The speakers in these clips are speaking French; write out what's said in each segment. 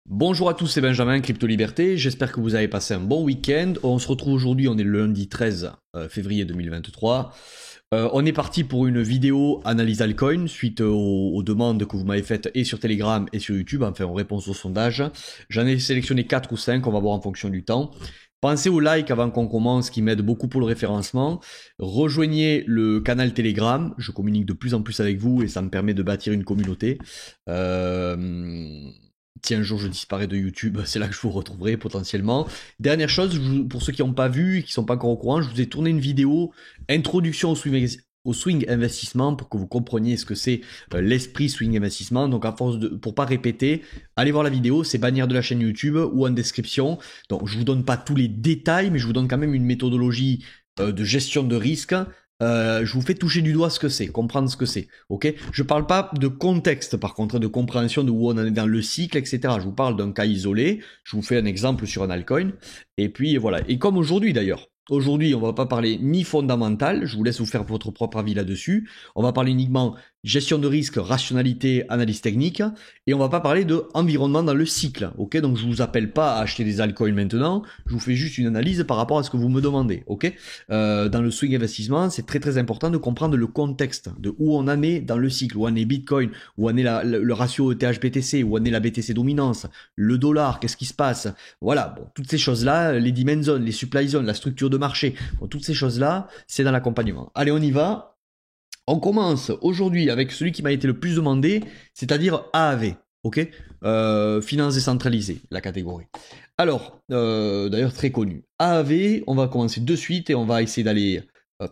Bonjour à tous, c'est Benjamin, Crypto Liberté, j'espère que vous avez passé un bon week-end. On se retrouve aujourd'hui, on est le lundi 13 février 2023. On est parti pour une vidéo analyse altcoin suite aux demandes que vous m'avez faites et sur Telegram et sur YouTube, enfin en réponse au sondage. J'en ai sélectionné 4 ou 5, on va voir en fonction du temps. Pensez au like avant qu'on commence, qui m'aide beaucoup pour le référencement. Rejoignez le canal Telegram, je communique de plus en plus avec vous et ça me permet de bâtir une communauté. Si un jour je disparais de YouTube, c'est là que je vous retrouverai potentiellement. Dernière chose, pour ceux qui n'ont pas vu et qui ne sont pas encore au courant, je vous ai tourné une vidéo introduction au swing investissement pour que vous compreniez ce que c'est l'esprit swing investissement. Donc à force pour pas répéter, allez voir la vidéo, c'est bannière de la chaîne YouTube ou en description. Donc je vous donne pas tous les détails, mais je vous donne quand même une méthodologie de gestion de risque. Je vous fais toucher du doigt ce que c'est, comprendre ce que c'est, ok? Je parle pas de contexte par contre, de compréhension de où on en est dans le cycle, etc. Je vous parle d'un cas isolé, je vous fais un exemple sur un altcoin, et puis voilà. Et comme aujourd'hui d'ailleurs, aujourd'hui on va pas parler ni fondamental, je vous laisse vous faire votre propre avis là-dessus, on va parler uniquement gestion de risque, rationalité, analyse technique, et on va pas parler de environnement dans le cycle, ok? Donc je vous appelle pas à acheter des altcoins maintenant, je vous fais juste une analyse par rapport à ce que vous me demandez, ok? Dans le swing investissement, c'est très très important de comprendre le contexte, de où on en est dans le cycle, où en est Bitcoin, où en est le ratio ETH-BTC, où en est la BTC dominance, le dollar, qu'est-ce qui se passe, voilà, bon, toutes ces choses-là, les demand zones, les supply zones, la structure de marché, bon, toutes ces choses-là, c'est dans l'accompagnement. Allez, on y va. On commence aujourd'hui avec celui qui m'a été le plus demandé, c'est-à-dire AAV, ok? Finances décentralisées, la catégorie. Alors, d'ailleurs très connu. AAV, on va commencer de suite et on va essayer d'aller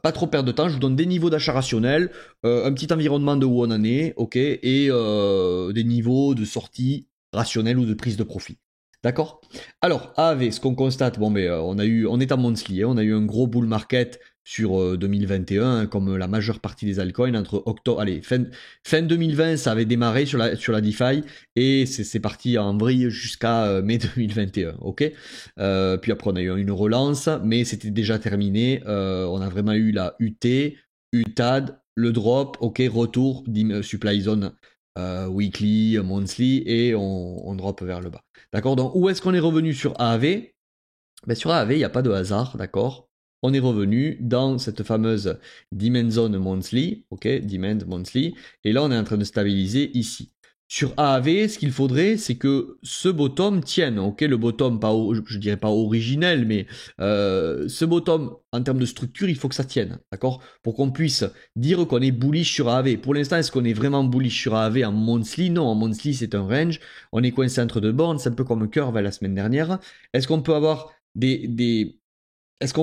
pas trop perdre de temps. Je vous donne des niveaux d'achat rationnel, un petit environnement de où on en est, ok? Et des niveaux de sortie rationnelle ou de prise de profit. D'accord? Alors, AAV, ce qu'on constate, bon, mais on est en monthly, hein, on a eu un gros bull market sur 2021, hein, comme la majeure partie des altcoins, entre octobre, allez, fin 2020, ça avait démarré sur la DeFi, et c'est parti en vrille jusqu'à mai 2021, ok. Puis après, on a eu une relance, mais c'était déjà terminé, on a vraiment eu la UT, UTAD, le drop, ok, retour, supply zone weekly, monthly, et on drop vers le bas. D'accord? Donc, où est-ce qu'on est revenu sur AAV? Ben, sur AAV, il n'y a pas de hasard, d'accord? On est revenu dans cette fameuse demand zone monthly, ok? Demand monthly, et là, on est en train de stabiliser ici. Sur AAV, ce qu'il faudrait, c'est que ce bottom tienne, ok? Le bottom, pas, je dirais pas originel, mais ce bottom, en termes de structure, il faut que ça tienne, d'accord? Pour qu'on puisse dire qu'on est bullish sur AAV. Pour l'instant, est-ce qu'on est vraiment bullish sur AAV en monthly? Non, en monthly, c'est un range. On est coincé entre deux bornes, c'est un peu comme Curve la semaine dernière. Est-ce qu'on peut avoir est-ce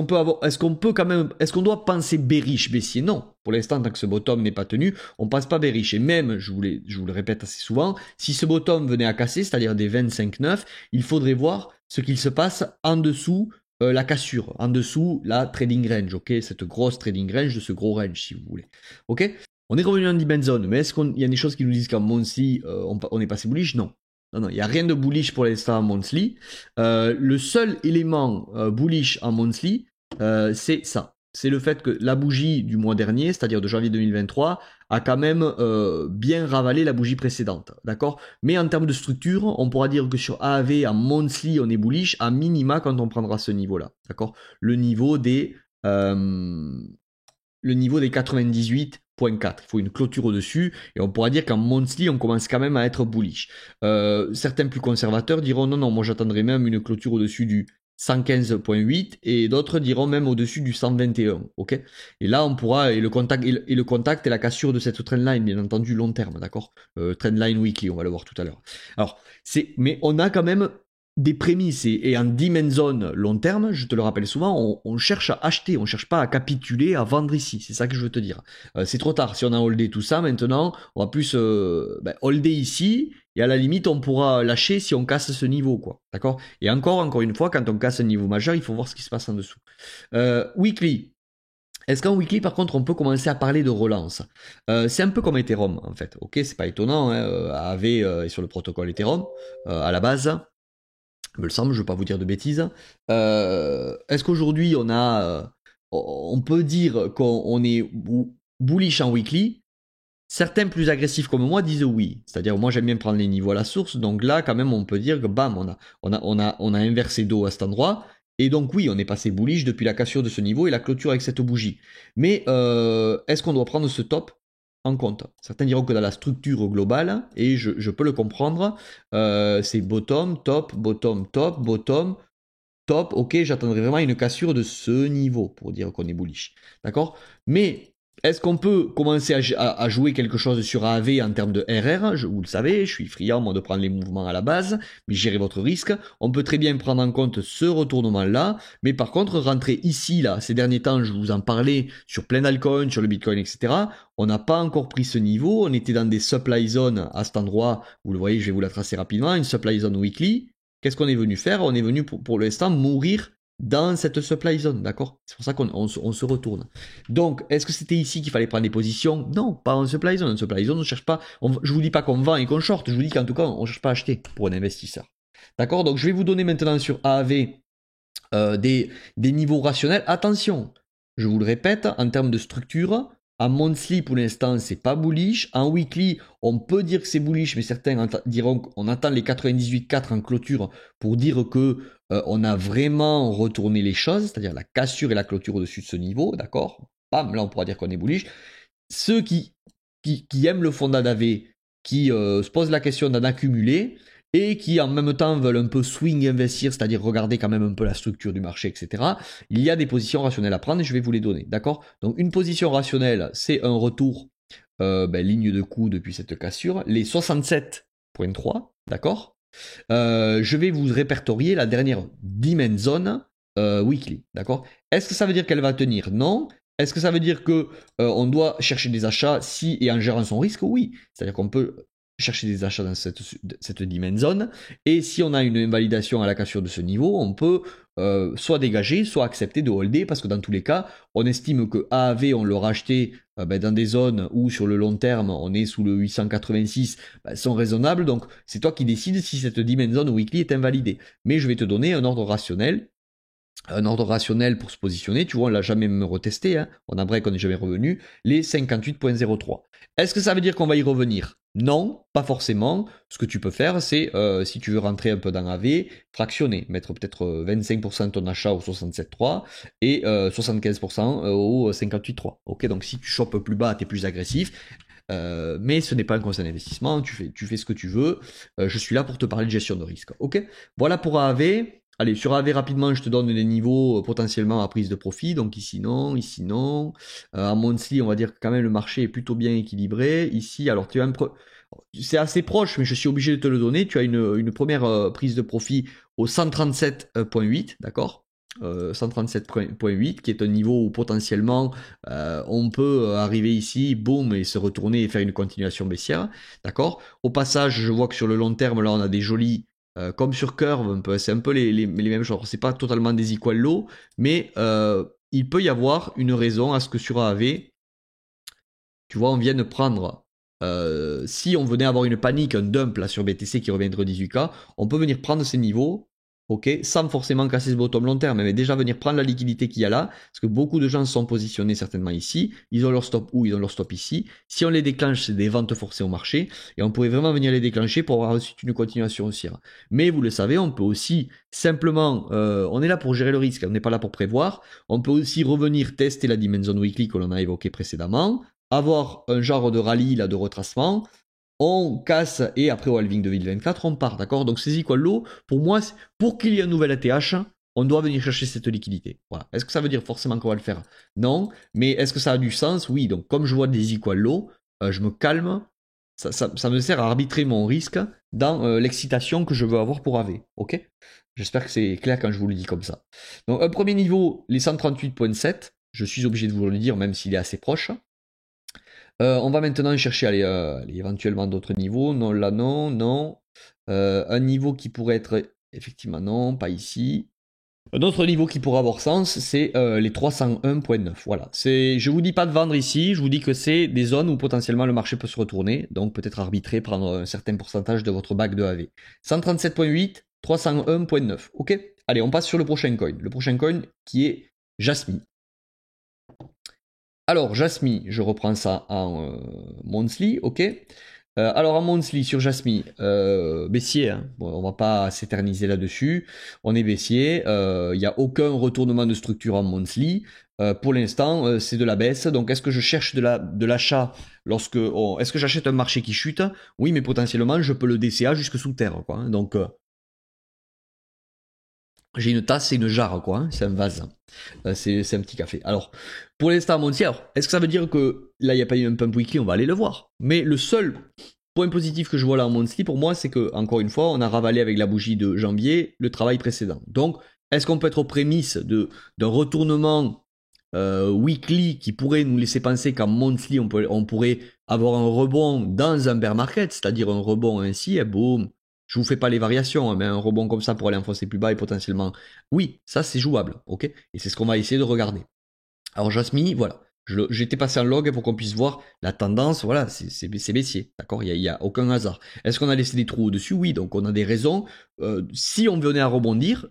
qu'on peut quand même, est-ce qu'on doit penser bearish baissier? Non. Pour l'instant, tant que ce bottom n'est pas tenu, on passe pas bearish. Et même, je vous le répète assez souvent, si ce bottom venait à casser, c'est-à-dire des 25,9, il faudrait voir ce qu'il se passe en dessous la cassure, en dessous la trading range, ok? Cette grosse trading range de ce gros range, si vous voulez. Ok? On est revenu en demand zone, mais est-ce qu'il y a des choses qui nous disent qu'en monthly, on est passé bullish? Non. Non, il n'y a rien de bullish pour l'instant en monthly. Le seul élément bullish en monthly, c'est ça. C'est le fait que la bougie du mois dernier, c'est-à-dire de janvier 2023, a quand même bien ravalé la bougie précédente. D'accord? Mais en termes de structure, on pourra dire que sur AAV, en monthly, on est bullish, à minima quand on prendra ce niveau-là. D'accord? Le niveau des 98,4. Il faut une clôture au-dessus et on pourra dire qu'en monthly, on commence quand même à être bullish. Certains plus conservateurs diront non, non, moi j'attendrai même une clôture au-dessus du 115,8 et d'autres diront même au-dessus du 121. Ok? Et là, on pourra, et le contact et la cassure de cette trendline, bien entendu, long terme, d'accord? Trendline weekly, on va le voir tout à l'heure. Alors, mais on a quand même des prémices et en demand zone long terme, je te le rappelle souvent, on cherche à acheter, on cherche pas à capituler, à vendre ici. C'est ça que je veux te dire. C'est trop tard. Si on a holdé tout ça, maintenant, on va plus holder ici. Et à la limite, on pourra lâcher si on casse ce niveau, quoi. D'accord? Et encore une fois, quand on casse un niveau majeur, il faut voir ce qui se passe en dessous. Weekly. Est-ce qu'en weekly, par contre, on peut commencer à parler de relance? C'est un peu comme Ethereum, en fait. Ok, c'est pas étonnant. Hein, AAV est sur le protocole Ethereum à la base. Me le semble, je ne veux pas vous dire de bêtises. Est-ce qu'aujourd'hui on peut dire qu'on est bullish en weekly? Certains plus agressifs comme moi disent oui. C'est-à-dire, moi, j'aime bien prendre les niveaux à la source. Donc là, quand même, on peut dire que bam, on a inversé dos à cet endroit. Et donc, oui, on est passé bullish depuis la cassure de ce niveau et la clôture avec cette bougie. Mais est-ce qu'on doit prendre ce top en compte? Certains diront que dans la structure globale, et je peux le comprendre, c'est bottom, top, bottom, top, bottom, top. Ok, j'attendrai vraiment une cassure de ce niveau pour dire qu'on est bullish. D'accord? Mais est-ce qu'on peut commencer à jouer quelque chose sur AAV en termes de RR? Vous le savez, je suis friand moi de prendre les mouvements à la base, mais gérez votre risque. On peut très bien prendre en compte ce retournement-là, mais par contre, rentrer ici, là, ces derniers temps, je vous en parlais sur plein d'altcoins, sur le Bitcoin, etc. On n'a pas encore pris ce niveau, on était dans des supply zones à cet endroit, vous le voyez, je vais vous la tracer rapidement, une supply zone weekly. Qu'est-ce qu'on est venu faire? On est venu pour l'instant mourir dans cette supply zone, d'accord? C'est pour ça qu'on se retourne. Donc, est-ce que c'était ici qu'il fallait prendre des positions? Non, pas en supply zone. En supply zone, on ne cherche pas. Je vous dis pas qu'on vend et qu'on short. Je vous dis qu'en tout cas, on ne cherche pas à acheter pour un investisseur. D'accord? Donc, je vais vous donner maintenant sur AAV des niveaux rationnels. Attention, je vous le répète, en termes de structure, en monthly, pour l'instant, c'est pas bullish. En weekly, on peut dire que c'est bullish, mais certains diront qu'on attend les 98,4 en clôture pour dire que on a vraiment retourné les choses, c'est-à-dire la cassure et la clôture au-dessus de ce niveau, d'accord? Bam, là on pourra dire qu'on est bullish. Ceux qui aiment le fonds d'AV, qui se posent la question d'en accumuler, et qui en même temps veulent un peu swing investir, c'est-à-dire regarder quand même un peu la structure du marché, etc. Il y a des positions rationnelles à prendre et je vais vous les donner, d'accord? Donc une position rationnelle, c'est un retour ligne de coup depuis cette cassure, les 67,3, d'accord? Je vais vous répertorier la dernière dimension zone weekly, d'accord? Est-ce que ça veut dire qu'elle va tenir? Non. Est-ce que ça veut dire que on doit chercher des achats si et en gérant son risque? Oui. C'est-à-dire qu'on peut chercher des achats dans cette dimension zone. Et si on a une invalidation à la cassure de ce niveau, on peut soit dégager, soit accepter de holder, parce que dans tous les cas, on estime que AAV, on l'aura acheté dans des zones où sur le long terme, on est sous le 886, sont raisonnables. Donc, c'est toi qui décides si cette dimension zone weekly est invalidée. Mais je vais te donner un ordre rationnel. Un ordre rationnel pour se positionner, tu vois, on l'a jamais même retesté, hein. On a break, on n'est jamais revenu, les 58,03. Est-ce que ça veut dire qu'on va y revenir? Non, pas forcément. Ce que tu peux faire, c'est, si tu veux rentrer un peu dans AV, fractionner, mettre peut-être 25% de ton achat au 67,3 et 75% au 58,3. Ok, donc si tu chopes plus bas, tu es plus agressif. Mais ce n'est pas un conseil d'investissement, tu fais ce que tu veux. Je suis là pour te parler de gestion de risque. Ok, voilà pour AAV. Allez, sur AV rapidement, je te donne les niveaux potentiellement à prise de profit. Donc ici non, ici non. En monthly, on va dire que quand même le marché est plutôt bien équilibré. Ici, alors tu as c'est assez proche, mais je suis obligé de te le donner. Tu as une première prise de profit au 137,8, d'accord? 137,8 qui est un niveau où potentiellement on peut arriver ici, boum, et se retourner et faire une continuation baissière, d'accord? Au passage, je vois que sur le long terme, là, on a des jolis comme sur Curve, c'est un peu les mêmes choses. C'est pas totalement des equal low, mais il peut y avoir une raison à ce que sur AAV, tu vois, on vienne prendre. Si on venait avoir une panique, un dump là sur BTC qui reviendrait 18K, on peut venir prendre ces niveaux, ok, sans forcément casser ce bottom long terme, mais déjà venir prendre la liquidité qu'il y a là, parce que beaucoup de gens sont positionnés certainement ici, ils ont leur stop où, ils ont leur stop ici. Si on les déclenche, c'est des ventes forcées au marché, et on pourrait vraiment venir les déclencher pour avoir ensuite une continuation haussière. Mais vous le savez, on peut aussi simplement, on est là pour gérer le risque, on n'est pas là pour prévoir, on peut aussi revenir tester la dimension weekly que l'on a évoquée précédemment, avoir un genre de rallye là de retracement, on casse et après au halving 2024 on part, d'accord? Donc c'est equal low, pour moi, pour qu'il y ait un nouvel ATH, on doit venir chercher cette liquidité. Voilà. Est-ce que ça veut dire forcément qu'on va le faire? Non, mais est-ce que ça a du sens? Oui, donc comme je vois des equal low, je me calme, ça me sert à arbitrer mon risque dans l'excitation que je veux avoir pour AV, ok? J'espère que c'est clair quand je vous le dis comme ça. Donc un premier niveau, les 138,7, je suis obligé de vous le dire même s'il est assez proche. On va maintenant chercher éventuellement d'autres niveaux. Non, là, non, non. Un niveau qui pourrait être... Effectivement, non, pas ici. Un autre niveau qui pourrait avoir sens, c'est les 301,9. Voilà. Je vous dis pas de vendre ici, je vous dis que c'est des zones où potentiellement le marché peut se retourner. Donc peut-être arbitrer, prendre un certain pourcentage de votre bac de AV. 137,8, 301,9. Ok. Allez, on passe sur le prochain coin. Le prochain coin qui est Jasmine. Alors, Jasmy, je reprends ça en monthly, ok. Alors en monthly sur Jasmy, baissier, hein. Bon, on va pas s'éterniser là-dessus, on est baissier, il n'y a aucun retournement de structure en monthly, pour l'instant c'est de la baisse, donc est-ce que je cherche de l'achat est-ce que j'achète un marché qui chute? Oui, mais potentiellement je peux le DCA jusque sous terre, quoi, hein. Donc j'ai une tasse et une jarre, quoi, hein. C'est un vase, c'est un petit café. Alors, pour l'instant monthly, est-ce que ça veut dire que là il n'y a pas eu un pump weekly? On va aller le voir, mais le seul point positif que je vois là en monthly pour moi, c'est que, encore une fois, on a ravalé avec la bougie de janvier le travail précédent. Donc, est-ce qu'on peut être aux prémices d'un retournement weekly qui pourrait nous laisser penser qu'en monthly, on pourrait avoir un rebond dans un bear market, c'est-à-dire un rebond ainsi, et boum, je vous fais pas les variations, hein, mais un rebond comme ça pour aller enfoncer plus bas et potentiellement, oui, ça c'est jouable, ok? Et c'est ce qu'on va essayer de regarder. Alors Jasmine, voilà. J'étais passé en log pour qu'on puisse voir la tendance, voilà, c'est baissier, d'accord, il n'y a aucun hasard. Est-ce qu'on a laissé des trous au-dessus? Oui, donc on a des raisons, si on venait à rebondir,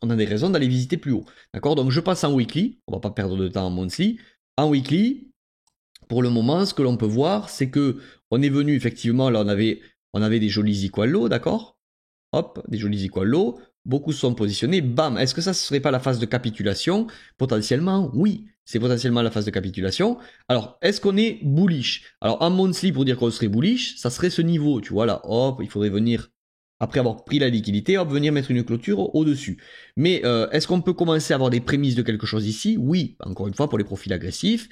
on a des raisons d'aller visiter plus haut, d'accord. Donc je passe en weekly, on va pas perdre de temps en monthly. En weekly, pour le moment, ce que l'on peut voir, c'est que on est venu effectivement, là on avait des jolis equal low, d'accord. Hop, des jolis equal low. Beaucoup sont positionnés. Bam. Est-ce que ça ne serait pas la phase de capitulation? Potentiellement, oui. C'est potentiellement la phase de capitulation. Alors, est-ce qu'on est bullish? Alors, en monthly, pour dire qu'on serait bullish, ça serait ce niveau. Tu vois là, hop, il faudrait venir, après avoir pris la liquidité, hop, venir mettre une clôture au-dessus. Mais est-ce qu'on peut commencer à avoir des prémices de quelque chose ici? Oui. Encore une fois, pour les profils agressifs,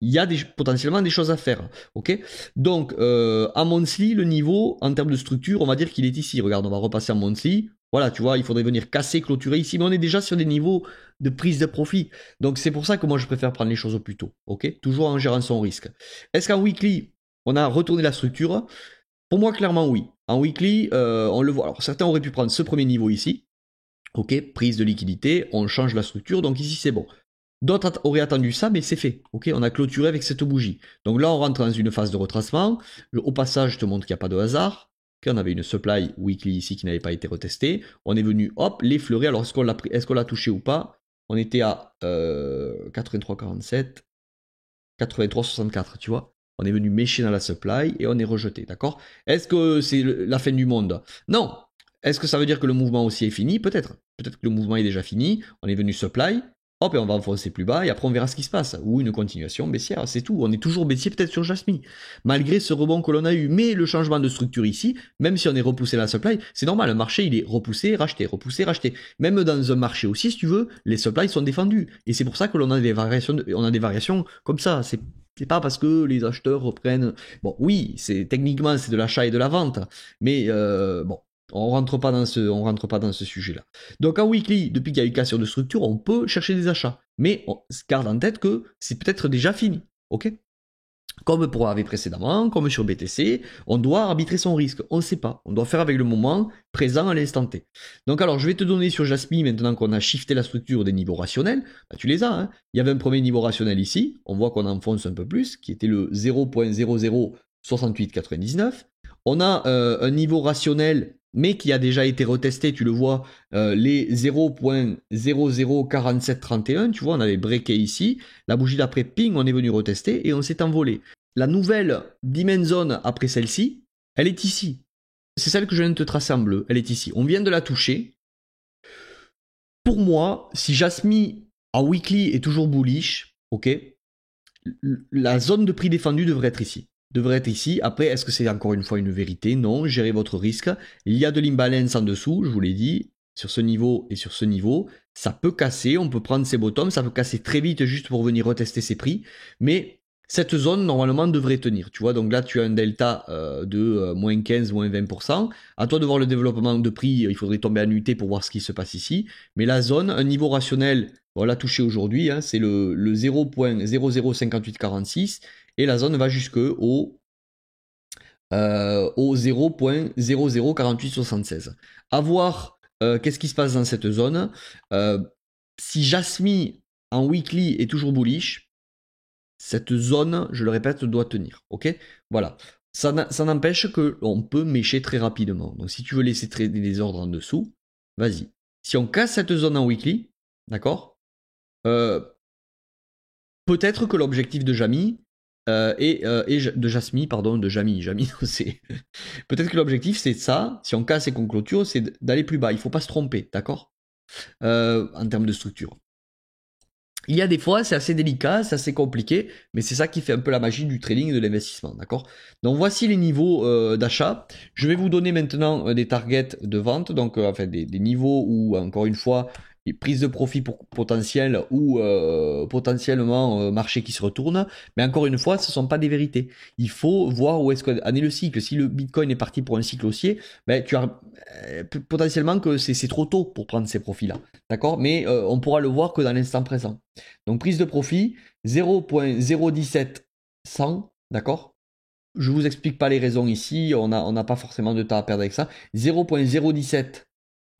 il y a potentiellement des choses à faire. Ok. Donc, à monthly, le niveau, en termes de structure, on va dire qu'il est ici. Regarde, on va repasser en monthly. Voilà, tu vois, il faudrait venir casser, clôturer ici, mais on est déjà sur des niveaux de prise de profit. Donc, c'est pour ça que moi, je préfère prendre les choses au plus tôt. Ok. Toujours en gérant son risque. Est-ce qu'en weekly, on a retourné la structure? Pour moi, clairement, oui. En weekly, on le voit. Alors, certains auraient pu prendre ce premier niveau ici. Ok, prise de liquidité, on change la structure, donc ici c'est bon. D'autres auraient attendu ça, mais c'est fait. Ok, on a clôturé avec cette bougie. Donc là, on rentre dans une phase de retracement. Au passage, je te montre qu'il n'y a pas de hasard. Ok, on avait une supply weekly ici qui n'avait pas été retestée. On est venu, hop, l'effleurer. Alors, est-ce qu'on l'a touché ou pas? On était à 83,47, 83,64, tu vois. On est venu mécher dans la supply et on est rejeté, d'accord? Est-ce que c'est la fin du monde? Non. Est-ce que ça veut dire que le mouvement aussi est fini? Peut-être. Peut-être que le mouvement est déjà fini. On est venu supply. Hop, et on va enfoncer plus bas et après on verra ce qui se passe. Ou une continuation baissière, c'est tout. On est toujours baissier peut-être sur Jasmine. Malgré ce rebond que l'on a eu. Mais le changement de structure ici, même si on est repoussé la supply, c'est normal. Le marché, il est repoussé, racheté, repoussé, racheté. Même dans un marché aussi, si tu veux, les supplies sont défendus. Et c'est pour ça que l'on a des variations, on a des variations comme ça. C'est pas parce que les acheteurs reprennent. Bon, oui, techniquement c'est de l'achat et de la vente, mais bon, on rentre pas dans ce sujet-là. Donc en weekly, depuis qu'il y a eu cassure de structure, on peut chercher des achats, mais on garde en tête que c'est peut-être déjà fini, ok? Comme pour AV précédemment, comme sur BTC, on doit arbitrer son risque. On ne sait pas. On doit faire avec le moment présent à l'instant T. Donc alors, je vais te donner sur Jasmine, maintenant qu'on a shifté la structure des niveaux rationnels, bah, tu les as. Hein. Il y avait un premier niveau rationnel ici. On voit qu'on enfonce un peu plus, qui était le 0.006899. On a un niveau rationnel, mais qui a déjà été retesté, tu le vois, les 0.004731, tu vois, on avait breaké ici. La bougie d'après, ping, on est venu retester et on s'est envolé. La nouvelle dimension après celle-ci, elle est ici. C'est celle que je viens de te tracer en bleu, elle est ici. On vient de la toucher. Pour moi, si Jasmine en weekly est toujours bullish, ok, la zone de prix défendue devrait être ici. Après, est-ce que c'est encore une fois une vérité? Non, gérez votre risque. Il y a de l'imbalance en dessous, je vous l'ai dit, sur ce niveau et sur ce niveau. Ça peut casser, on peut prendre ses bottoms, ça peut casser très vite juste pour venir retester ses prix. Mais cette zone, normalement, devrait tenir. Tu vois, donc là, tu as un delta de moins 15, moins 20%. À toi de voir le développement de prix, il faudrait tomber à nuitée pour voir ce qui se passe ici. Mais la zone, un niveau rationnel, on l'a touché aujourd'hui, hein, c'est le 0.005846 et la zone va jusqu'au au 0.004876. À voir qu'est-ce qui se passe dans cette zone. Si Jasmine en weekly est toujours bullish, cette zone, je le répète, doit tenir. Ok, voilà. Ça n'empêche qu'on peut mécher très rapidement. Donc si tu veux laisser trader des ordres en dessous, vas-y. Si on casse cette zone en weekly, d'accord, peut-être que l'objectif de Jamy de Jasmy, pardon, de Jamy, c'est... Peut-être que l'objectif c'est ça, si on casse et qu'on clôture, c'est d'aller plus bas. Il faut pas se tromper, d'accord, en termes de structure. Il y a des fois, c'est assez délicat, c'est assez compliqué, mais c'est ça qui fait un peu la magie du trading et de l'investissement, d'accord? Donc voici les niveaux d'achat. Je vais vous donner maintenant des targets de vente, donc enfin des niveaux où, encore une fois, prise de profit potentielle ou potentiellement marché qui se retourne. Mais encore une fois, ce ne sont pas des vérités. Il faut voir où est-ce qu'en est le cycle. Si le Bitcoin est parti pour un cycle haussier, ben, tu as potentiellement que c'est trop tôt pour prendre ces profits-là. D'accord? Mais on pourra le voir que dans l'instant présent. Donc prise de profit, 0.01700, d'accord? Je ne vous explique pas les raisons ici, on n'a pas forcément de temps à perdre avec ça. 0.017,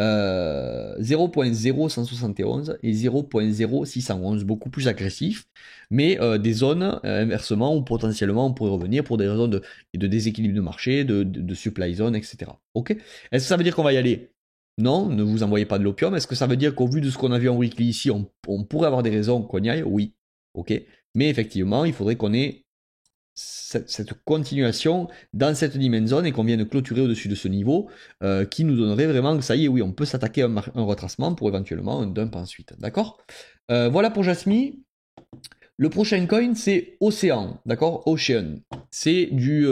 0.0171 et 0.0611, beaucoup plus agressif, mais des zones inversement où potentiellement on pourrait revenir pour des raisons de déséquilibre de marché, de supply zone, etc. Ok? Est-ce que ça veut dire qu'on va y aller? Non, ne vous envoyez pas de l'opium. Est-ce que ça veut dire qu'au vu de ce qu'on a vu en weekly ici, on pourrait avoir des raisons qu'on y aille? Oui. Ok. Mais effectivement, il faudrait qu'on ait cette continuation dans cette dimension zone et qu'on vienne clôturer au-dessus de ce niveau qui nous donnerait vraiment que ça y est, oui, on peut s'attaquer à un retracement pour éventuellement un dump ensuite. D'accord? Voilà pour Jasmy. Le prochain coin, c'est Océan. D'accord? Ocean. C'est du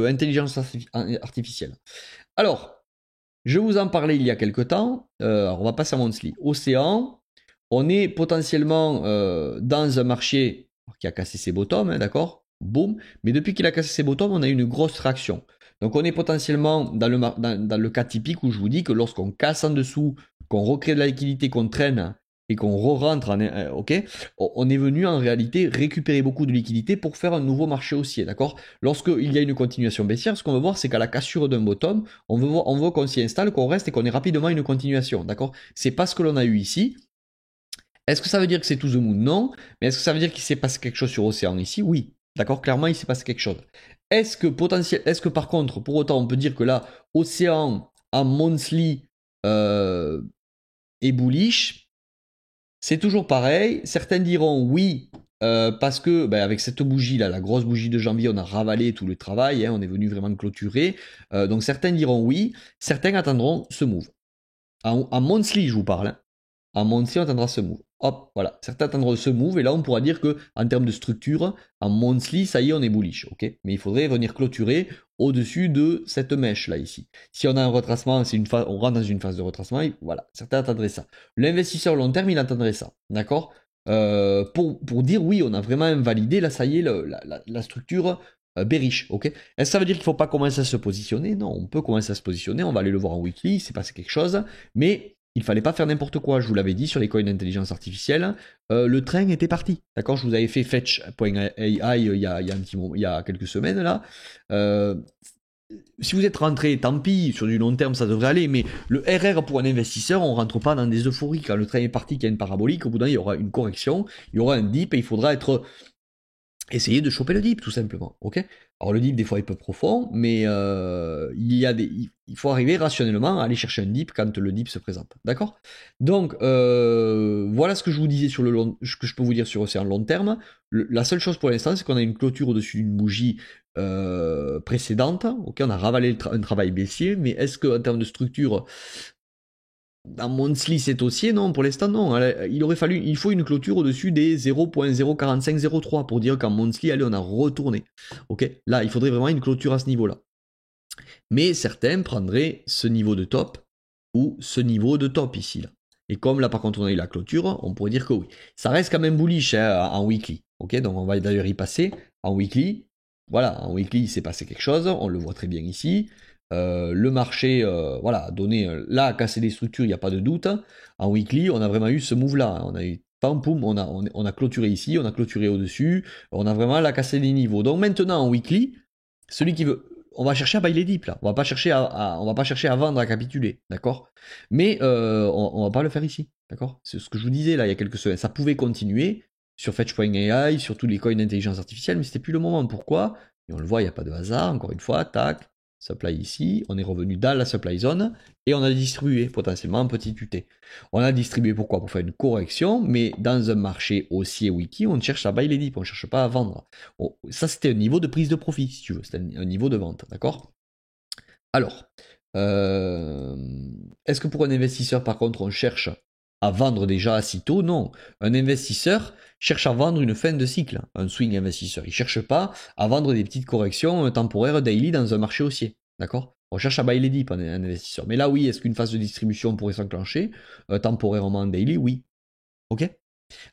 intelligence artificielle. Alors, je vous en parlais il y a quelques temps. Alors on va passer à monthly. Océan, on est potentiellement dans un marché qui a cassé ses bottoms, hein, d'accord? Boum. Mais depuis qu'il a cassé ses bottoms, on a eu une grosse traction. Donc on est potentiellement dans le cas typique où je vous dis que lorsqu'on casse en dessous, qu'on recrée de la liquidité, qu'on traîne et qu'on re-rentre ok, on est venu en réalité récupérer beaucoup de liquidité pour faire un nouveau marché haussier, d'accord? Lorsqu'il y a une continuation baissière, ce qu'on veut voir, c'est qu'à la cassure d'un bottom, on veut qu'on s'y installe, qu'on reste et qu'on ait rapidement une continuation, d'accord? C'est pas ce que l'on a eu ici. Est-ce que ça veut dire que c'est to the moon? Non. Mais est-ce que ça veut dire qu'il s'est passé quelque chose sur Océan ici? Oui. D'accord? Clairement, il s'est passé quelque chose. Est-ce que par contre, pour autant, on peut dire que là, Océan en monthly est bullish? C'est toujours pareil. Certains diront oui, parce que avec cette bougie là, la grosse bougie de janvier, on a ravalé tout le travail, hein, on est venu vraiment clôturer. Donc certains diront oui, certains attendront ce move. En monthly, je vous parle. Hein. En monthly, on attendra ce move. Hop, voilà. Certains attendront ce move et là, on pourra dire que en termes de structure, en monthly, ça y est, on est bullish, ok. Mais il faudrait venir clôturer au-dessus de cette mèche là ici. Si on a un retracement, on rentre dans une phase de retracement, et voilà. Certains attendraient ça. L'investisseur long terme, il attendrait ça, d'accord. Pour dire oui, on a vraiment invalidé, là, ça y est, la structure bearish, ok. Est-ce que ça veut dire qu'il ne faut pas commencer à se positionner? Non, on peut commencer à se positionner, on va aller le voir en weekly, c'est passé quelque chose, mais il ne fallait pas faire n'importe quoi, je vous l'avais dit sur les coins d'intelligence artificielle, le train était parti, d'accord? Je vous avais fait fetch.ai il y a quelques semaines là. Si vous êtes rentré, tant pis, sur du long terme ça devrait aller, mais le RR pour un investisseur, on ne rentre pas dans des euphories. Quand le train est parti, qu'il y a une parabolique, au bout d'un il y aura une correction, il y aura un dip et il faudra essayer de choper le dip tout simplement, ok? Alors le dip des fois il peut profond, mais il faut arriver rationnellement à aller chercher un dip quand le dip se présente, d'accord? Donc voilà ce que je vous disais sur ce que je peux vous dire sur Océan long terme. La seule chose pour l'instant c'est qu'on a une clôture au-dessus d'une bougie précédente, ok? On a ravalé un travail baissier, mais est-ce qu'en termes de structure dans monthly c'est haussier, non, pour l'instant non. Il faut une clôture au-dessus des 0.04503 pour dire qu'en monthly, allez, on a retourné. Ok, là, il faudrait vraiment une clôture à ce niveau-là. Mais certains prendraient ce niveau de top ou ce niveau de top ici. Là. Et comme là, par contre, on a eu la clôture, on pourrait dire que oui. Ça reste quand même bullish hein, en weekly. Ok, donc on va d'ailleurs y passer. En weekly, voilà, en weekly, il s'est passé quelque chose. On le voit très bien ici. Le marché, voilà, donné, là, a cassé des structures, il n'y a pas de doute. En weekly, on a vraiment eu ce move-là. On a eu pam, poum, on a clôturé ici, on a clôturé au-dessus. On a vraiment là cassé des niveaux. Donc maintenant, en weekly, celui qui veut, on va chercher à buy les dips là. On va pas chercher à vendre, à capituler, d'accord. Mais on va pas le faire ici, d'accord. C'est ce que je vous disais là il y a quelques semaines. Ça pouvait continuer sur Fetch.ai, sur tous les coins d'intelligence artificielle, mais c'était plus le moment. Pourquoi? Et on le voit, il n'y a pas de hasard. Encore une fois, tac. supply ici, on est revenu dans la supply zone, et on a distribué potentiellement un petit UT. On a distribué pourquoi? Pour faire une correction, mais dans un marché haussier wiki, on cherche à buy les dips, on ne cherche pas à vendre. Oh, ça, c'était un niveau de prise de profit, si tu veux, c'était un niveau de vente, d'accord? Alors, est-ce que pour un investisseur, par contre, on cherche à vendre déjà assez tôt? Non. Un investisseur cherche à vendre une fin de cycle, un swing investisseur. Il ne cherche pas à vendre des petites corrections temporaires daily dans un marché haussier. D'accord? On cherche à buy les dips, un investisseur. Mais là, oui, est-ce qu'une phase de distribution pourrait s'enclencher temporairement en daily? Oui. Ok?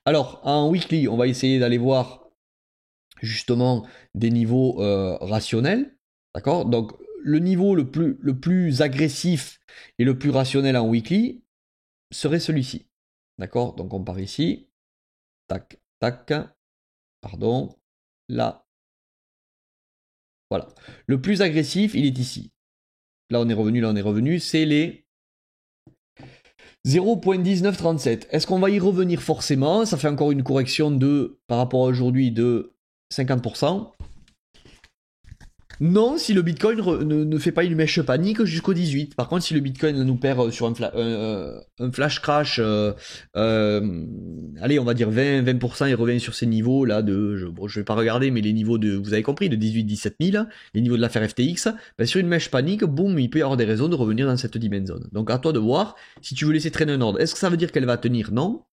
Alors, en weekly, on va essayer d'aller voir justement des niveaux rationnels. D'accord? Donc, le niveau le plus agressif et le plus rationnel en weekly serait celui-ci. D'accord? Donc, on part ici. Tac, tac. Pardon. Là. Voilà. Le plus agressif, il est ici. Là, on est revenu. C'est les 0.1937. Est-ce qu'on va y revenir forcément? Ça fait encore une correction par rapport à aujourd'hui, de 50%. Non, si le Bitcoin ne fait pas une mèche panique jusqu'au 18. Par contre, si le Bitcoin nous perd sur un flash crash, allez, on va dire 20%, il revient sur ces niveaux là je vais pas regarder, mais les niveaux vous avez compris, de 18-17 000, les niveaux de l'affaire FTX, ben sur une mèche panique, boum, il peut y avoir des raisons de revenir dans cette dimension. Donc à toi de voir si tu veux laisser traîner un ordre. Est-ce que ça veut dire qu'elle va tenir? Non.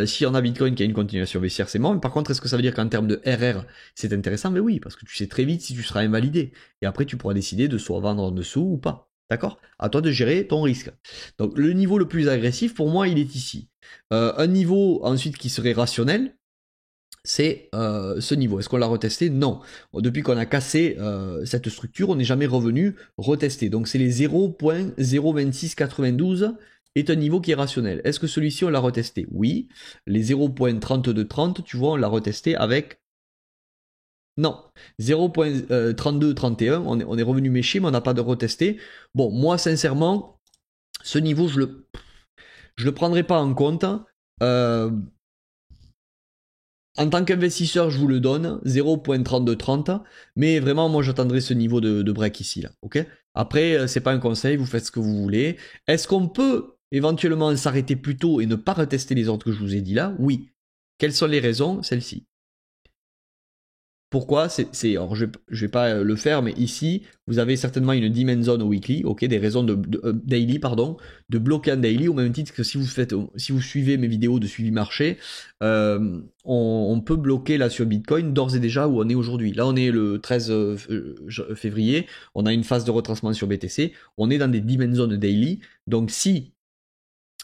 Si on a Bitcoin qui a une continuation baissière, c'est mort. Mais par contre, est-ce que ça veut dire qu'en termes de RR, c'est intéressant? Mais oui, parce que tu sais très vite si tu seras invalidé. Et après, tu pourras décider de soit vendre en dessous ou pas. D'accord? À toi de gérer ton risque. Donc, le niveau le plus agressif, pour moi, il est ici. Un niveau ensuite qui serait rationnel, c'est ce niveau. Est-ce qu'on l'a retesté? Non. Depuis qu'on a cassé cette structure, on n'est jamais revenu retester. Donc, c'est les 0.02692 est un niveau qui est rationnel. Est-ce que celui-ci, on l'a retesté? Oui. Les 0.3230, tu vois, on l'a retesté avec... Non. 0.3231, on est revenu méché, mais on n'a pas de retesté. Bon, moi, sincèrement, ce niveau, je le prendrai pas en compte. En tant qu'investisseur, je vous le donne, 0.3230, mais vraiment, moi, j'attendrai ce niveau de break ici, là, ok? Après, c'est pas un conseil, vous faites ce que vous voulez. Est-ce qu'on peut éventuellement s'arrêter plus tôt et ne pas retester les ordres que je vous ai dit là? Oui. Quelles sont les raisons? Celles-ci. Pourquoi? Alors je vais pas le faire, mais ici, vous avez certainement une demand zone au weekly, ok, des raisons daily, pardon, de bloquer en daily, au même titre que si vous suivez mes vidéos de suivi marché, on peut bloquer là sur Bitcoin d'ores et déjà où on est aujourd'hui. Là, on est le 13 février, on a une phase de retracement sur BTC, on est dans des demand zones daily, donc si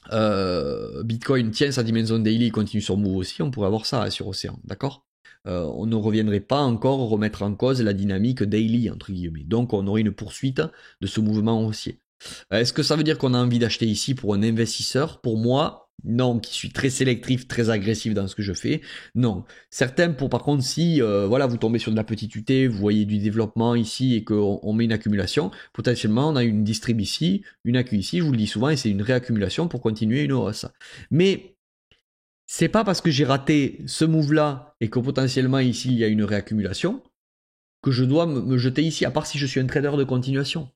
Bitcoin tient sa demand zone daily et continue son move aussi, on pourrait avoir ça sur Océan, d'accord? On ne reviendrait pas encore remettre en cause la dynamique daily, entre guillemets. Donc on aurait une poursuite de ce mouvement haussier. Est-ce que ça veut dire qu'on a envie d'acheter ici pour un investisseur? Pour moi, non, qui suis très sélectif, très agressif dans ce que je fais. Non. Certains, par contre, si voilà, vous tombez sur de la petite UT, vous voyez du développement ici et qu'on met une accumulation, potentiellement on a une distrib ici, une accu ici, je vous le dis souvent, et c'est une réaccumulation pour continuer une hausse. Mais c'est pas parce que j'ai raté ce move-là et que potentiellement ici il y a une réaccumulation que je dois me jeter ici, à part si je suis un trader de continuation.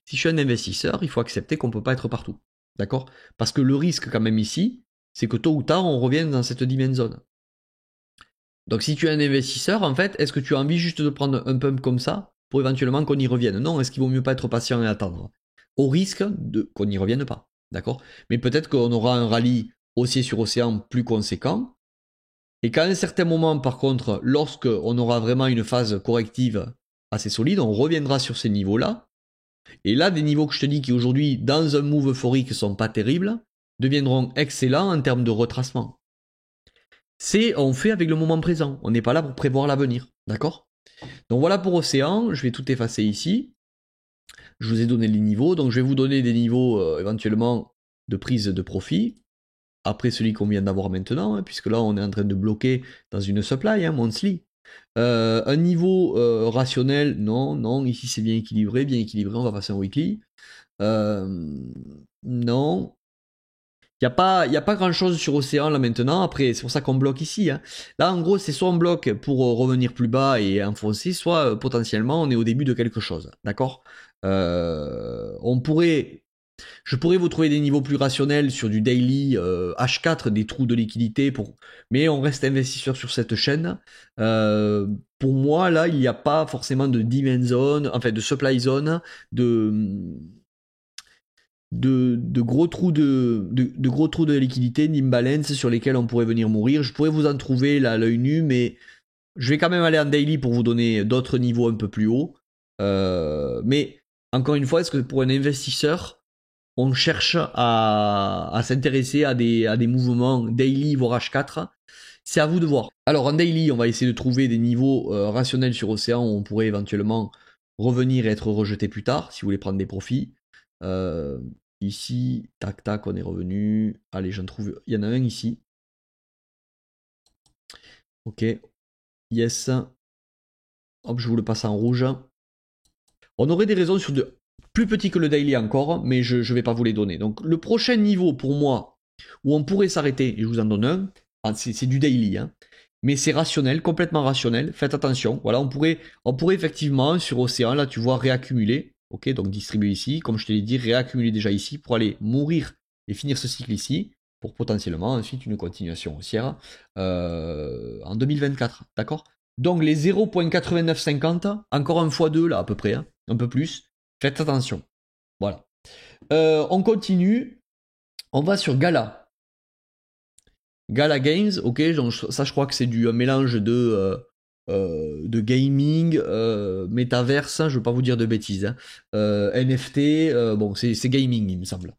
Si je suis un investisseur, il faut accepter qu'on ne peut pas être partout. D'accord? Parce que le risque quand même ici, c'est que tôt ou tard on revienne dans cette dimension zone. Donc si tu es un investisseur, en fait, est-ce que tu as envie juste de prendre un pump comme ça pour éventuellement qu'on y revienne? Non, est-ce qu'il vaut mieux pas être patient et attendre? Au risque qu'on n'y revienne pas. D'accord? Mais peut-être qu'on aura un rallye haussier sur océan plus conséquent. Et qu'à un certain moment, par contre, lorsque on aura vraiment une phase corrective assez solide, on reviendra sur ces niveaux-là. Et là, des niveaux que je te dis qui aujourd'hui, dans un move euphorique, sont pas terribles, deviendront excellents en termes de retracement. On fait avec le moment présent. On n'est pas là pour prévoir l'avenir. D'accord? Donc voilà pour Océan. Je vais tout effacer ici. Je vous ai donné les niveaux. Donc je vais vous donner des niveaux éventuellement de prise de profit. Après celui qu'on vient d'avoir maintenant, hein, puisque là on est en train de bloquer dans une supply, monthly. Un niveau rationnel, non, ici c'est bien équilibré, on va passer en weekly. Non. Il n'y a pas grand chose sur Océan là maintenant, après c'est pour ça qu'on bloque ici. Hein. Là en gros c'est soit on bloque pour revenir plus bas et enfoncer, soit potentiellement on est au début de quelque chose, d'accord? Je pourrais vous trouver des niveaux plus rationnels sur du daily H4, des trous de liquidité, mais on reste investisseur sur cette chaîne. Pour moi, là, il n'y a pas forcément de demand zone, enfin de supply zone, de gros trous de gros trous de liquidité, d'imbalance sur lesquels on pourrait venir mourir. Je pourrais vous en trouver là à l'œil nu, mais je vais quand même aller en daily pour vous donner d'autres niveaux un peu plus hauts. Mais encore une fois, est-ce que pour un investisseur, on cherche à s'intéresser à des mouvements daily voire H4? C'est à vous de voir. Alors en daily, on va essayer de trouver des niveaux rationnels sur Océan où on pourrait éventuellement revenir et être rejeté plus tard si vous voulez prendre des profits. Ici, tac tac, on est revenu. Allez, j'en trouve. Il y en a un ici. Ok. Yes. Hop, je vous le passe en rouge. On aurait des raisons sur de plus petits que le daily encore, mais je ne vais pas vous les donner. Donc le prochain niveau pour moi, où on pourrait s'arrêter, et je vous en donne un, c'est du daily, hein, mais c'est rationnel, complètement rationnel, faites attention. Voilà, on pourrait effectivement sur Océan, là tu vois, réaccumuler, ok, donc distribuer ici, comme je te l'ai dit, réaccumuler déjà ici pour aller mourir et finir ce cycle ici, pour potentiellement ensuite une continuation haussière en 2024, d'accord? Donc les 0.8950, encore un fois 2 là à peu près, hein, un peu plus. Faites attention. Voilà. On continue. On va sur Gala. Gala Games, ok, donc ça je crois que c'est un mélange de gaming, métaverse, je ne veux pas vous dire de bêtises. Hein. NFT, bon c'est gaming il me semble.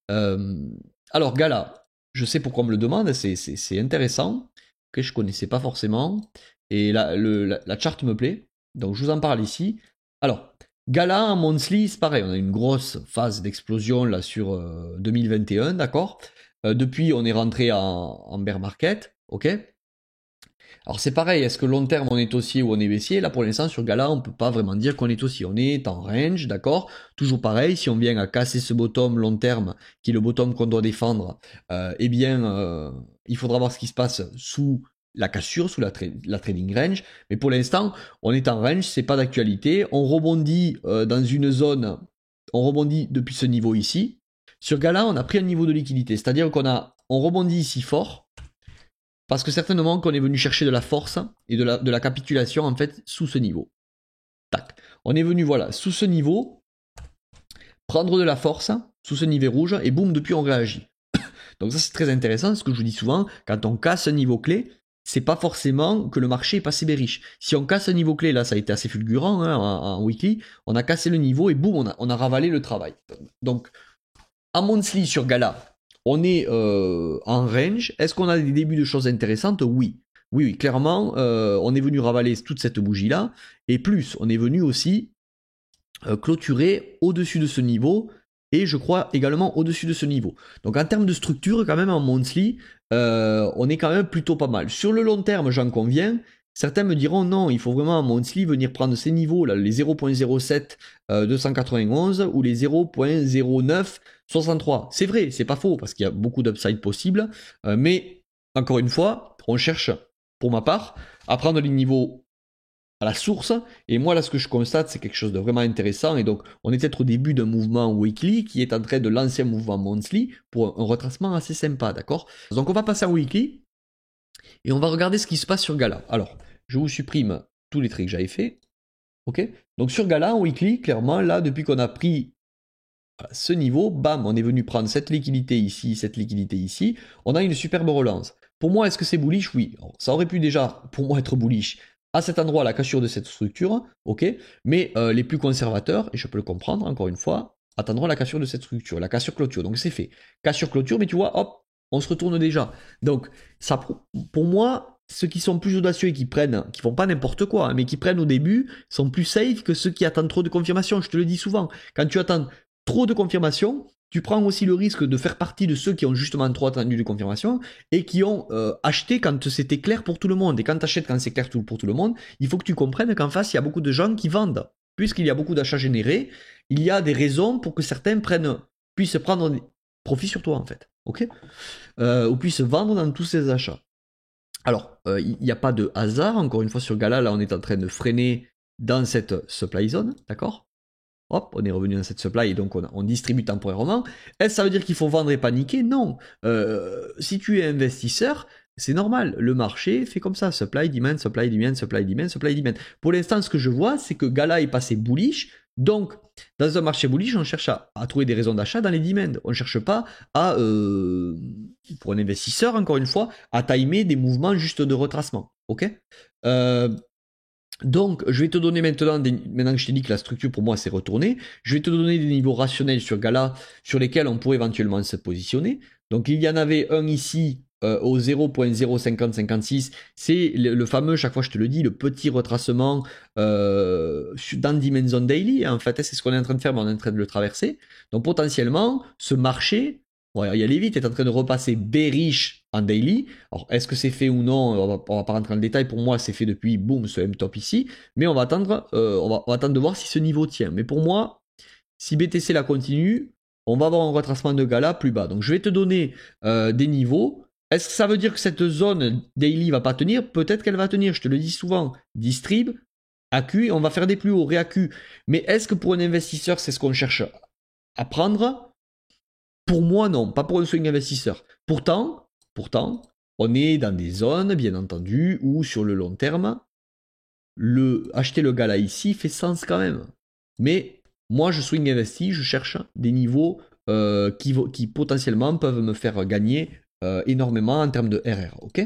Alors Gala, je sais pourquoi on me le demande, c'est intéressant, que je connaissais pas forcément. Et la charte me plaît, donc je vous en parle ici. Alors, Gala en monthly, c'est pareil, on a une grosse phase d'explosion là sur 2021, d'accord. Depuis, on est rentré en bear market, ok. Alors c'est pareil, est-ce que long terme on est haussier ou on est baissier? Là pour l'instant sur Gala on peut pas vraiment dire qu'on est haussier, on est en range, d'accord. Toujours pareil, si on vient à casser ce bottom long terme, qui est le bottom qu'on doit défendre, eh bien il faudra voir ce qui se passe sous la cassure, sous la trading range. Mais pour l'instant on est en range, c'est pas d'actualité. On rebondit dans une zone, on rebondit depuis ce niveau ici. Sur Gala on a pris un niveau de liquidité, c'est-à-dire on rebondit ici fort. Parce que certainement qu'on est venu chercher de la force et de la capitulation en fait sous ce niveau. Tac. On est venu voilà sous ce niveau, prendre de la force sous ce niveau rouge et boum depuis on réagit. Donc ça c'est très intéressant, ce que je vous dis souvent, quand on casse un niveau clé, c'est pas forcément que le marché est passé bearish. Si on casse un niveau clé, là ça a été assez fulgurant hein, en weekly, on a cassé le niveau et boum on a ravalé le travail. Donc en monthly sur Gala, on est en range. Est-ce qu'on a des débuts de choses intéressantes? Oui. Oui, clairement, on est venu ravaler toute cette bougie-là. Et plus, on est venu aussi clôturer au-dessus de ce niveau. Et je crois également au-dessus de ce niveau. Donc en termes de structure, quand même en monthly, on est quand même plutôt pas mal. Sur le long terme, j'en conviens. Certains me diront non, il faut vraiment en monthly venir prendre ces niveaux, là, les 0.07 291 ou les 0.09 63. C'est vrai, c'est pas faux, parce qu'il y a beaucoup d'upside possible, mais encore une fois, on cherche, pour ma part, à prendre les niveaux à la source, et moi là ce que je constate c'est quelque chose de vraiment intéressant, et donc on est peut-être au début d'un mouvement weekly qui est en train de lancer un mouvement monthly pour un retracement assez sympa, d'accord? Donc on va passer en weekly, et on va regarder ce qui se passe sur Gala. Alors, je vous supprime tous les traits que j'avais fait, ok? Donc sur Gala en weekly, clairement là depuis qu'on a pris ce niveau, bam, on est venu prendre cette liquidité ici, on a une superbe relance. Pour moi, est-ce que c'est bullish? Oui. Alors, ça aurait pu déjà, pour moi, être bullish à cet endroit, la cassure de cette structure, ok, mais les plus conservateurs, et je peux le comprendre, encore une fois, attendront la cassure de cette structure, la cassure clôture, donc c'est fait. Cassure clôture, mais tu vois, hop, on se retourne déjà. Donc, ça, pour moi, ceux qui sont plus audacieux et qui font pas n'importe quoi, hein, mais qui prennent au début, sont plus safe que ceux qui attendent trop de confirmation. Je te le dis souvent. Quand tu attends trop de confirmation, tu prends aussi le risque de faire partie de ceux qui ont justement trop attendu de confirmation et qui ont acheté quand c'était clair pour tout le monde. Et quand tu achètes quand c'est clair pour tout le monde, il faut que tu comprennes qu'en face, il y a beaucoup de gens qui vendent. Puisqu'il y a beaucoup d'achats générés, il y a des raisons pour que certains puissent prendre profit sur toi, en fait. Ok, ou puissent vendre dans tous ces achats. Alors, il n'y a pas de hasard, encore une fois, sur Gala, là, on est en train de freiner dans cette supply zone, d'accord? hop, on est revenu dans cette supply et donc on distribue temporairement. Est-ce que ça veut dire qu'il faut vendre et paniquer? Non. Si tu es investisseur, c'est normal. Le marché fait comme ça. Supply, demand, supply, demand, supply, demand, supply, demand. Pour l'instant, ce que je vois, c'est que Gala est passé bullish. Donc, dans un marché bullish, on cherche à trouver des raisons d'achat dans les demands. On ne cherche pas à, pour un investisseur, encore une fois, à timer des mouvements juste de retracement. Ok. Donc, je vais te donner maintenant, maintenant que je t'ai dit que la structure pour moi s'est retournée, je vais te donner des niveaux rationnels sur Gala sur lesquels on pourrait éventuellement se positionner. Donc, il y en avait un ici au 0.05056, c'est le fameux, chaque fois je te le dis, le petit retracement dans Dimension Daily. En fait, c'est ce qu'on est en train de faire, mais on est en train de le traverser. Donc, potentiellement, ce marché, bon, il y aller vite, est en train de repasser bearish en daily. Alors, est-ce que c'est fait ou non? On va pas rentrer dans le détail. Pour moi, c'est fait depuis, boum, ce M-top ici. Mais on va attendre, on va attendre de voir si ce niveau tient. Mais pour moi, si BTC la continue, on va avoir un retracement de Gala plus bas. Donc, je vais te donner des niveaux. Est-ce que ça veut dire que cette zone daily va pas tenir? Peut-être qu'elle va tenir. Je te le dis souvent. Distrib, AQ, on va faire des plus hauts, réAQ. Mais est-ce que pour un investisseur, c'est ce qu'on cherche à prendre? Pour moi, non, pas pour un swing investisseur. Pourtant, on est dans des zones, bien entendu, où sur le long terme, acheter le Gala ici fait sens quand même. Mais moi, je swing investi, je cherche des niveaux qui potentiellement peuvent me faire gagner énormément en termes de RR. Ok.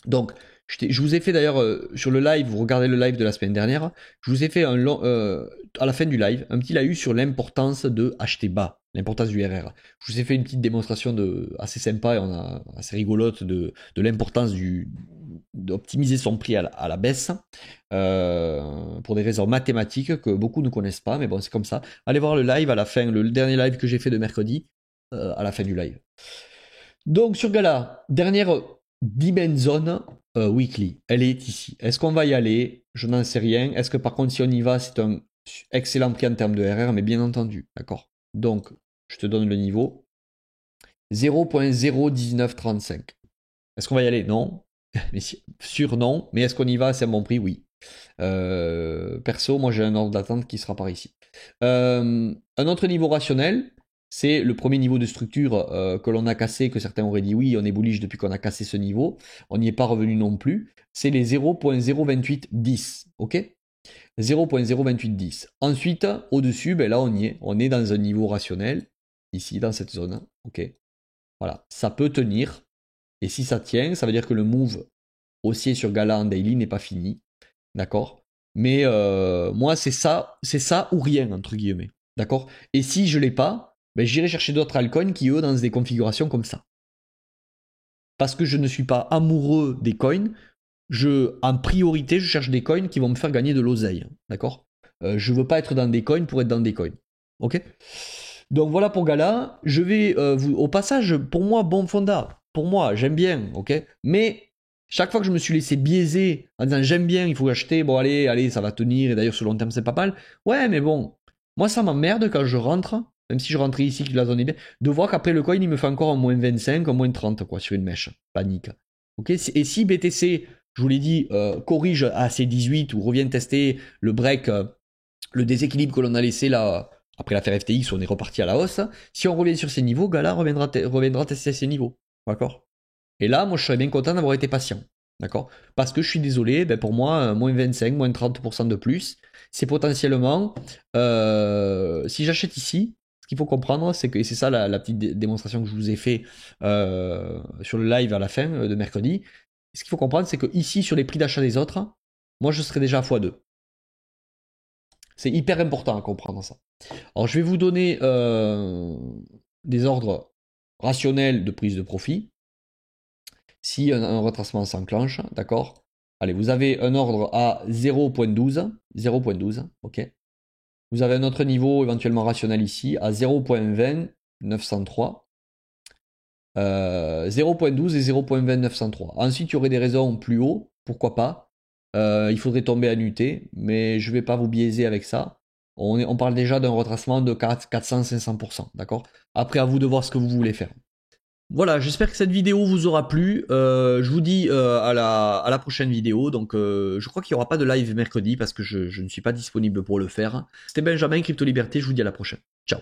Donc, je vous ai fait d'ailleurs sur le live, vous regardez le live de la semaine dernière, je vous ai fait à la fin du live, un petit laïus sur l'importance de acheter bas, l'importance du RR. Je vous ai fait une petite démonstration assez sympa et assez rigolote de l'importance d'optimiser son prix à la baisse pour des raisons mathématiques que beaucoup ne connaissent pas, mais bon, c'est comme ça. Allez voir le live à la fin, le dernier live que j'ai fait de mercredi, à la fin du live. Donc sur Gala, dernière Dimension weekly, elle est ici. Est-ce qu'on va y aller? Je n'en sais rien. Est-ce que par contre si on y va, c'est un excellent prix en termes de RR, mais bien entendu, d'accord. Donc, je te donne le niveau. 0.01935. Est-ce qu'on va y aller? Non. Mais sûr, non. Mais est-ce qu'on y va? C'est un bon prix? Oui. Perso, moi j'ai un ordre d'attente qui sera par ici. Un autre niveau rationnel, c'est le premier niveau de structure que l'on a cassé, que certains auraient dit oui, on est bullish depuis qu'on a cassé ce niveau. On n'y est pas revenu non plus. C'est les 0.02810. Ok? 0.02810. Ensuite, au-dessus, ben là on y est. On est dans un niveau rationnel, ici, dans cette zone. Ok? Voilà. Ça peut tenir. Et si ça tient, ça veut dire que le move haussier sur Gala en daily n'est pas fini. D'accord? Mais moi, c'est ça ou rien, entre guillemets. D'accord? Et si je l'ai pas, ben, j'irai chercher d'autres altcoins qui, eux, dans des configurations comme ça. Parce que je ne suis pas amoureux des coins. En priorité, je cherche des coins qui vont me faire gagner de l'oseille. D'accord? Je veux pas être dans des coins pour être dans des coins. Ok? Donc voilà pour Gala. Je vais au passage, pour moi, bon fonda. Pour moi, j'aime bien. Ok? Mais chaque fois que je me suis laissé biaiser en disant j'aime bien, il faut acheter, bon allez, ça va tenir, et d'ailleurs sur le long terme c'est pas mal. Ouais, mais bon, moi ça m'emmerde quand je rentre, même si je rentrais ici, que la zone est bien, de voir qu'après le coin il me fait encore un moins 25, un moins 30 quoi, sur une mèche. Panique. Ok. Et si BTC, je vous l'ai dit, corrige à C18 ou revient tester le break, le déséquilibre que l'on a laissé là, après l'affaire FTX, on est reparti à la hausse, si on revient sur ces niveaux, Gala reviendra tester ces niveaux. D'accord? Et là, moi, je serais bien content d'avoir été patient. D'accord? Parce que je suis désolé, ben pour moi, moins 25, moins 30% de plus, c'est potentiellement, si j'achète ici, ce qu'il faut comprendre, c'est que, et c'est ça la petite démonstration que je vous ai fait sur le live à la fin de mercredi, ce qu'il faut comprendre, c'est que ici, sur les prix d'achat des autres, moi, je serais déjà à x2. C'est hyper important à comprendre ça. Alors, je vais vous donner des ordres rationnels de prise de profit. Si un retracement s'enclenche, d'accord? Allez, vous avez un ordre à 0.12, 0.12, ok? Vous avez un autre niveau éventuellement rationnel ici à 0.20, 903. 0.12 et 0.20, 903. Ensuite, il y aurait des raisons plus haut, pourquoi pas? Il faudrait tomber à nuitée, mais je ne vais pas vous biaiser avec ça. On parle déjà d'un retracement de 400-500%, d'accord? Après, à vous de voir ce que vous voulez faire. Voilà, j'espère que cette vidéo vous aura plu. Je vous dis à la prochaine vidéo. Donc, je crois qu'il n'y aura pas de live mercredi parce que je ne suis pas disponible pour le faire. C'était Benjamin, Crypto Liberté. Je vous dis à la prochaine. Ciao.